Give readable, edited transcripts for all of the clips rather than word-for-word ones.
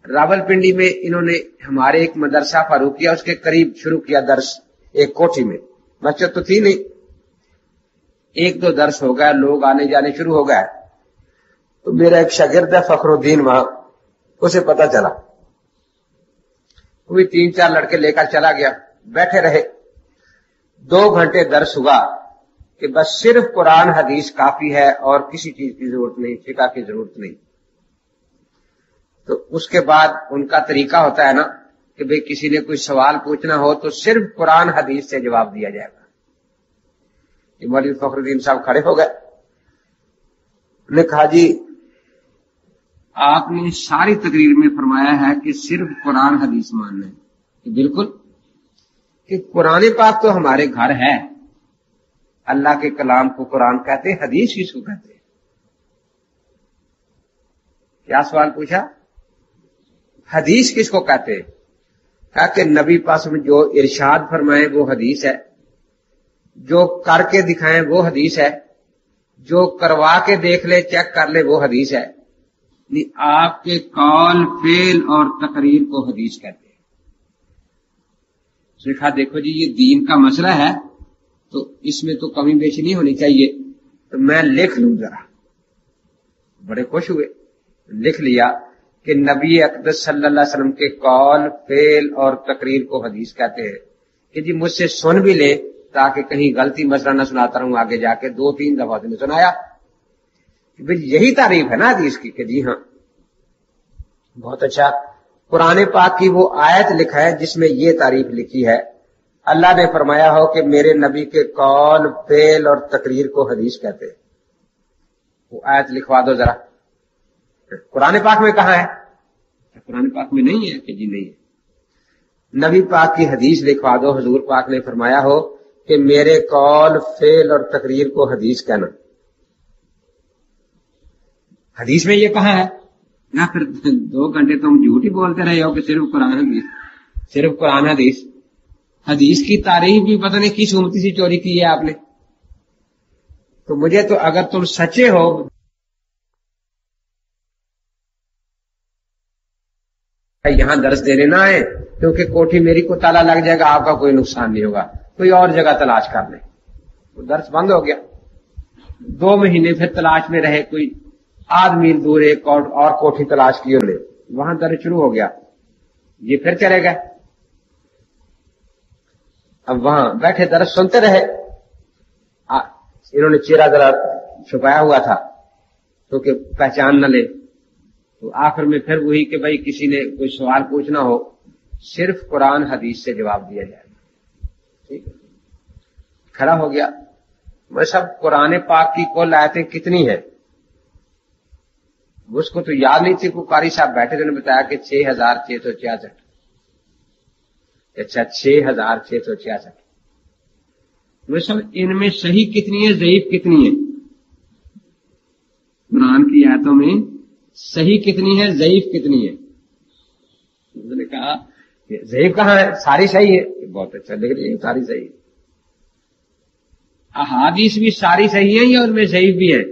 रावलपिंडी में इन्होंने हमारे एक मदरसा फारूकिया उसके करीब शुरू किया दर्स, एक कोठी में, मस्जिद तो थी नहीं, एक दो दर्स हो गया, लोग आने जाने शुरू हो गए। तो मेरा एक शागिर्द है फखरुद्दीन, वहां उसे पता चला, वो भी 3-4 लड़के लेकर चला गया, बैठे रहे, 2 घंटे दर्स हुआ कि बस सिर्फ कुरान हदीस काफी है और किसी चीज की जरूरत नहीं, फिका की जरूरत नहीं। तो उसके बाद उनका तरीका होता है ना कि भाई किसी ने कोई सवाल पूछना हो तो सिर्फ कुरान हदीस से जवाब दिया जाएगा। ये मौलवी फखरुद्दीन साहब खड़े हो गए, उन्होंने कहा जी आपने सारी तकरीर में फरमाया है कि सिर्फ कुरान हदीस मानना है। कि बिल्कुल, कि कुरान पाक तो हमारे घर है, अल्लाह के कलाम को कुरान कहते हैं, हदीस किसको कहते हैं? क्या सवाल पूछा? हदीस किसको कहते हैं? कहा कि नबी पास में जो इरशाद फरमाए वो हदीस है, जो करके दिखाएं वो हदीस है, जो करवा के देख ले, चेक कर ले, वो हदीस है। नहीं, आपके कौल फेल और तकरीर को हदीस कहते हैं। उसने कहा देखो जी ये दीन का मसला है तो इसमें तो कमी बेशी नहीं होनी चाहिए, तो मैं लिख लूं जरा। बड़े खुश हुए, लिख लिया कि नबी अक़दस सल्लल्लाहु अलैहि वसल्लम के कौल फेल और तकरीर को हदीस कहते हैं। कि जी मुझसे सुन भी ले ताकि कहीं गलती मसला न सुनाता रहूं आगे जाके। 2-3 दफा उसने सुनाया कि भाई यही तारीफ है ना हदीस की। कि जी हाँ, बहुत अच्छा। कुरान पाक की वो आयत लिखा है जिसमें ये तारीफ लिखी है, अल्लाह ने फरमाया हो कि मेरे नबी के कौल फेल और तकरीर को हदीस कहते हैं। वो आयत लिखवा दो जरा। कुरान पाक में कहां है? कुरान पाक में नहीं है। कि जी नहीं है। नबी पाक की हदीस लिखवा दो, हुजूर पाक ने फरमाया हो कि मेरे कौल फेल और तकरीर को हदीस कहना। हदीस में ये कहां है? ना फिर 2 घंटे तुम झूठ ही बोलते रहे हो कि सिर्फ कुरान हदीस, सिर्फ कुरान हदीस। हदीस की तारीफ भी पता नहीं किस उम्मती से चोरी की है आपने। तो मुझे तो अगर तुम सच्चे हो यहां दर्स देने ना आए, क्योंकि कोठी मेरी को ताला लग जाएगा, आपका कोई नुकसान नहीं होगा, कोई और जगह तलाश कर ले। तो दर्स बंद हो गया। 2 महीने फिर तलाश में रहे, कोई आध मील दूर एक और कोठी तलाश की उन्होंने, वहां दर्स शुरू हो गया। ये फिर चले गए। अब वहां बैठे दर्स सुनते रहे। इन्होंने चेहरा जरा छुपाया हुआ था तो कि पहचान न ले। तो आखिर में फिर वही कि भाई किसी ने कोई सवाल पूछना हो सिर्फ कुरान हदीस से जवाब दिया जाएगा। ठीक है, खड़ा हो गया। मैं सब कुरान पाक की कुल आयतें कितनी है उसको तो याद नहीं थी। को कारी साहब बैठे थे, उन्होंने बताया कि 6666। अच्छा, 6666। मैं सब इनमें सही कितनी है, ज़ईफ कितनी है? कुरान की आयतों में सही कितनी है, ज़ईफ कितनी है? उन्होंने कहा ज़ईफ कहां है, सारी सही है। बहुत अच्छा, लेकिन सारी सही है। अहादीस भी सारी सही है या उनमें ज़ईफ भी है?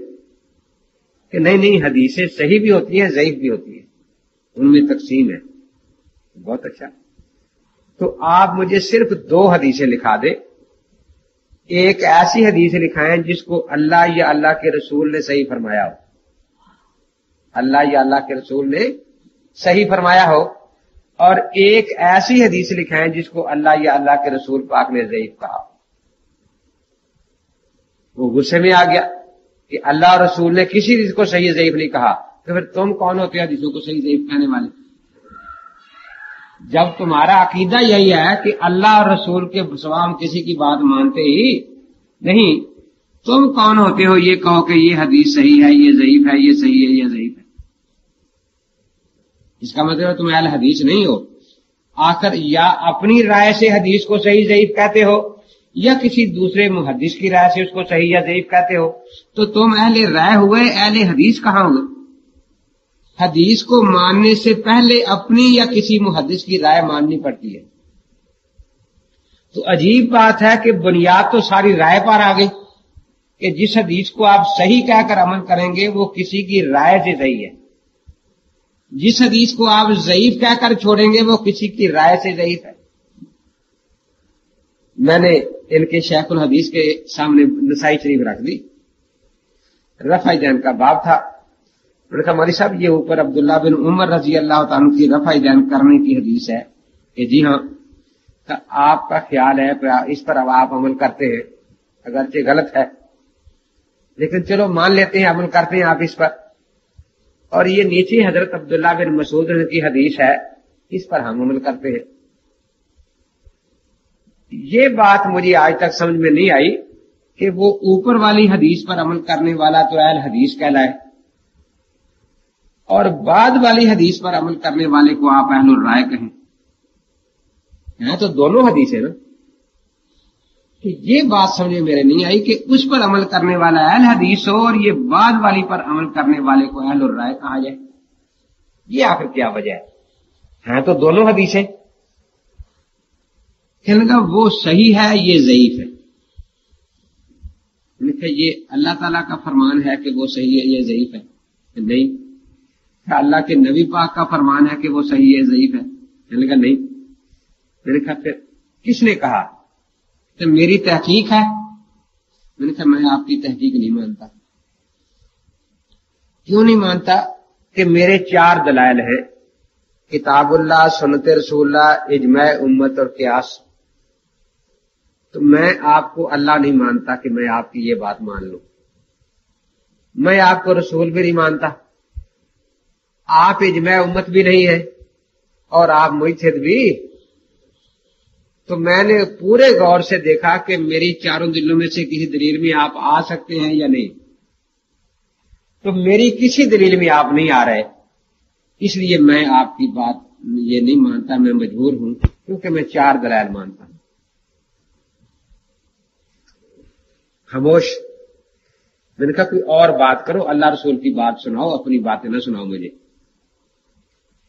कि नहीं नहीं, हदीसें सही भी होती है, ज़ईफ भी होती है, उनमें तकसीम है। बहुत अच्छा। तो आप मुझे सिर्फ 2 हदीसें लिखा दे। एक ऐसी हदीस लिखाएं जिसको अल्लाह या अल्लाह के रसूल ने सही फरमाया हो, अल्लाह या अल्लाह के रसूल ने सही फरमाया हो, और एक ऐसी हदीस लिखाएं जिसको अल्लाह या अल्लाह के रसूल पाक ने ज़ईफ कहा। वो गुस्से में आ गया कि अल्लाह और रसूल ने किसी चीज को सही ज़ईफ नहीं कहा, तो फिर तुम कौन होते हो हदीसों को सही ज़ईफ कहने वाले? जब तुम्हारा अकीदा यही है कि अल्लाह और रसूल के सिवा हम किसी की बात मानते ही नहीं, तुम कौन होते हो ये कहो कि ये हदीस सही है, ये ज़ईफ है, ये सही है, ये ज़ईफ है? इसका मतलब तुम अहले हदीस नहीं हो। आखिर या अपनी राय से हदीस को सही ज़ईफ कहते हो या किसी दूसरे मुहद्दिस की राय से उसको सही या ज़ईफ कहते हो। तो तुम अहले राय हुए, अहले हदीस कहां हुए? हदीस को मानने से पहले अपनी या किसी मुहद्दिस की राय माननी पड़ती है। तो अजीब बात है कि बुनियाद तो सारी राय पर आ गई कि जिस हदीस को आप सही कहकर अमल करेंगे वो किसी की राय से सही है। जिस हदीस को आप ज़ईफ कहकर छोड़ेंगे वो किसी की राय से ज़ईफ है। मैंने इनके शेखुल हदीस के सामने नसाई शरीफ रख दी, रफ़ा दैन का बाब था। मैंने कहा मौलवी साहब ये ऊपर अब्दुल्ला बिन उमर रजी अल्लाह तआला की रफ़ा दैन करने की हदीस है कि जी हाँ, आपका ख्याल है इस पर अब आप अमल करते हैं, अगरचे गलत है लेकिन चलो मान लेते हैं, अमल करते हैं आप इस पर। और ये नीचे हजरत अब्दुल्ला बिन मसूद की हदीस है, इस पर हम अमल करते हैं। ये बात मुझे आज तक समझ में नहीं आई कि वो ऊपर वाली हदीस पर अमल करने वाला तो अहल हदीस कहलाए और बाद वाली हदीस पर अमल करने वाले को आप अहलुल राय कहें। है तो दोनों हदीस है ना। कि ये बात समझ में मेरे नहीं आई कि उस पर अमल करने वाला अहल हदीस हो और ये बाद वाली पर अमल करने वाले को अहलुल राय कहा जाए। ये आखिर क्या वजह है? हैं तो दोनों हदीस है। कहने लगा वो सही है, ये ज़ईफ है। ये अल्लाह ताला का फरमान है कि वो सही है, ये ज़ईफ है? नहीं। अल्लाह के नबी पाक का फरमान है कि वो सही है, ज़ईफ है? कहने लगा नहीं। मैंने कहा फिर किसने कहा? तो मेरी तहकीक है। मैंने कहा मैं आपकी तहकीक नहीं मानता। क्यों नहीं मानता? कि मेरे 4 दलाइल हैं, किताबुल्लाह, सुन्नत रसूलुल्लाह, इजमा उम्मत और क़ियास। तो मैं आपको अल्लाह नहीं मानता कि मैं आपकी ये बात मान लूं। मैं आपको रसूल भी नहीं मानता, आप इजमा उम्मत भी नहीं है और आप मुजतहिद भी। तो मैंने पूरे गौर से देखा कि मेरी 4 दिलों में से किसी दलील में आप आ सकते हैं या नहीं। तो मेरी किसी दलील में आप नहीं आ रहे, इसलिए मैं आपकी बात ये नहीं मानता। मैं मजबूर हूं क्योंकि मैं 4 दलाइल मानता हूं। खामोश। मैंने कहा कोई और बात करो, अल्लाह रसूल की बात सुनाओ, अपनी बातें ना सुनाओ मुझे।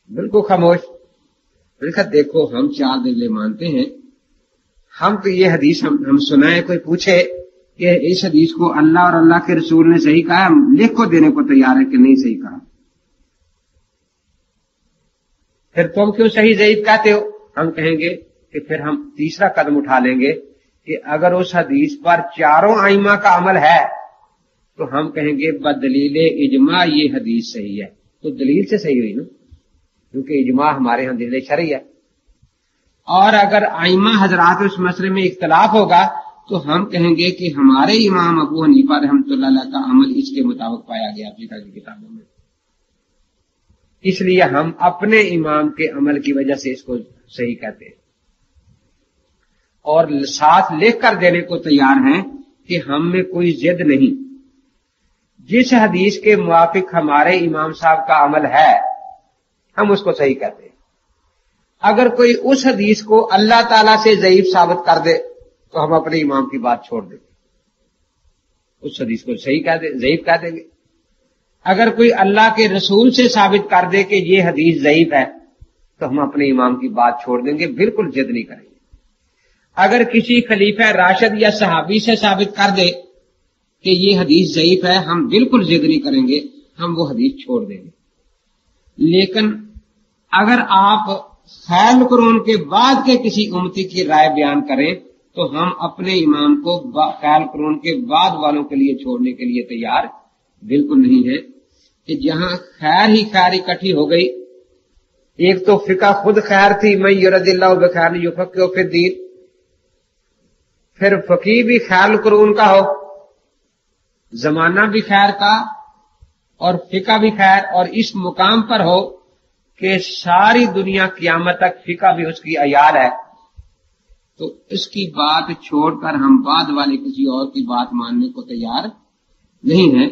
बिल्कुल खामोश। मैंने कहा देखो हम 4 दलीलें मानते हैं, हम तो ये हदीस हम सुनाए, कोई पूछे कि इस हदीस को अल्लाह और अल्लाह के रसूल ने सही कहा, हम लिख को देने को तैयार है कि नहीं सही कहा। फिर तुम क्यों सही ज़ईफ कहते हो? हम कहेंगे कि फिर हम तीसरा कदम उठा लेंगे कि अगर उस हदीस पर 4 आइमा का अमल है तो हम कहेंगे बदलीले इजमा ये हदीस सही है। तो दलील से सही हुई ना, क्योंकि इजमा हमारे यहां दलील शरई है। और अगर आइमा हजरात उस मसले में इख्तलाफ होगा तो हम कहेंगे कि हमारे इमाम अबू हनीफा रहमतुल्लाह अलैह का अमल इसके मुताबिक पाया गया फिक़ह की किताबों में, इसलिए हम अपने इमाम के अमल की वजह से इसको सही कहते हैं और साथ लिख कर देने को तैयार हैं कि हम में कोई जिद नहीं। जिस हदीस के मुवाफिक हमारे इमाम साहब का अमल है हम उसको सही कहते हैं। अगर कोई उस हदीस को अल्लाह ताला से ज़ईफ साबित कर दे तो हम अपने इमाम की बात छोड़ देंगे, उस हदीस को सही कह दे, ज़ईफ कह देंगे। अगर कोई अल्लाह के रसूल से साबित कर दे कि ये हदीस ज़ईफ है तो हम अपने इमाम की बात छोड़ देंगे, बिल्कुल जिद नहीं करेंगे। अगर किसी खलीफा राशिद या सहाबी से साबित कर दे कि ये हदीस ज़ईफ है, हम बिल्कुल जिद नहीं करेंगे, हम वो हदीस छोड़ देंगे। लेकिन अगर आप खैर कुरान के बाद के किसी उम्मती की राय बयान करें तो हम अपने इमाम को खैर कुरान के बाद वालों के लिए छोड़ने के लिए तैयार बिल्कुल नहीं है। कि जहां खैर ही खैर इकट्ठी हो गई, एक तो फिका खुद खैर थी, मैं युरदिल्लाहु बिखैर युफक्किहु फिद्दीन, फिर फकीह भी खैर कुरान का हो, जमाना भी खैर का और फिका भी खैर, और इस मुकाम पर हो कि सारी दुनिया क़यामत तक फिका भी उसकी अयाल है, तो इसकी बात छोड़कर हम बाद वाले किसी और की बात मानने को तैयार नहीं है।